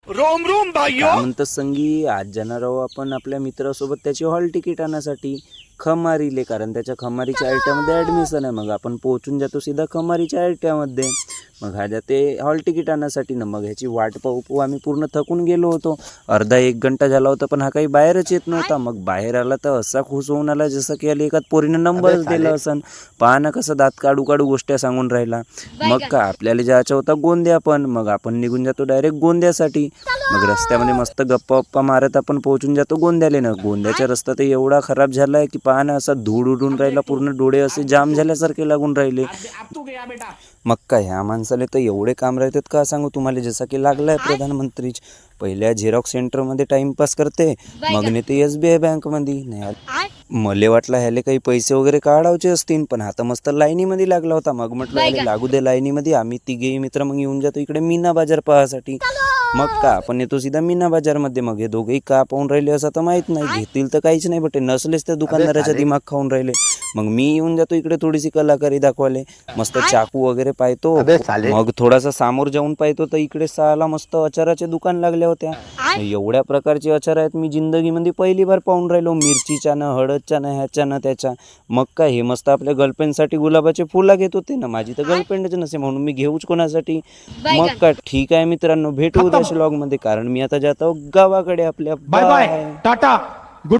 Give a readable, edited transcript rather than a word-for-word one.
Rome Rome भाइयों. काय म्हणतात संगी, आज जाणार आहोत आपण आपल्या मित्रासोबत त्याची हॉल तिकीट आणण्यासाठी खमारीले, कारण त्याच्या खमारीच्या आयट्यामध्ये ॲडमिशन आहे. मग आपण पोहोचून जातो सीधा खमारीच्या आयट्यामध्ये. मग हा जाते हॉल तिकीट आणण्यासाठी ना. मग ह्याची वाट पाहू आम्ही पूर्ण थकून गेलो होतो. अर्धा एक घंटा झाला होता, पण हा काही बाहेरच येत नव्हता. मग बाहेर आला तर असा खुश होऊन आला जसं की याला एकाच पोरीनं नंबरच दिला असन. पहा ना कसं दात काढू काढू गोष्टी सांगून राहिला. मग का आपल्याला जायचा होता गोंद्या, पण मग आपण निघून जातो डायरेक्ट गोंद्यासाठी. मग रस्त्यामध्ये मस्त गप्पा गप्पा मारत आपण पोहोचून जातो गोंद्याले ना. गोंद्याचा रस्ता तर एवढा खराब झाला आहे की पहा ना, असा धूळ उडून राहिला, पूर्ण डोळे असे जाम झाल्यासारखे लागून राहिले. मग काय ह्या माणसाले तर एवढे काम राहतात का सांगू तुम्हाला, जसं की लागलाय प्रधानमंत्री. पहिल्या झेरॉक्स सेंटरमध्ये टाइमपास करते, मग नेते SBI बँकमध्ये. नाही मले वाटलं ह्याले काही पैसे वगैरे काढायचे असतील, पण आता मस्त लाईनीमध्ये लागला होता. मग म्हटलं ह्याले लागू दे लाईनीमध्ये. आम्ही तिघेही मित्र मग येऊन जातो इकडे मीना बाजार पाहासाठी. मग का आपण येतो सीधा मीना बाजारमध्ये. मग हे दोघेही का पाहून राहिले असं तर माहीत नाही. घेतील तर काहीच नाही बटे, नसलेच त्या दुकानदाराच्या दिमाग खाऊन राहिले. मग मी येऊन जातो इकडे थोडीशी कलाकारी दाखवाले. मस्त चाकू वगैरे पाहतो. मग थोडासा सामोर जाऊन पाहतो तर इकडे सहाला मस्त अचाराचे दुकान लागल्या होत्या. एवढ्या प्रकारचे अचार आहेत मी जिंदगीमध्ये पहिली बार पाहून राहिलो. मिरचीच्या ना, हळदच्या ना, ह्याच्या ना त्याच्या. मग काय हे मस्त आपल्या गर्लफ्रेंडसाठी गुलाबाचे फुलं घेत होते ना. माझी तर गर्लफ्रेंडच नसे म्हणून मी घेऊच कोणासाठी. मग का ठीक आहे मित्रांनो, भेटू उद्या व्लॉग मध्ये, कारण मी आता जातो गावाकडे आपल्या. Bye bye Tata.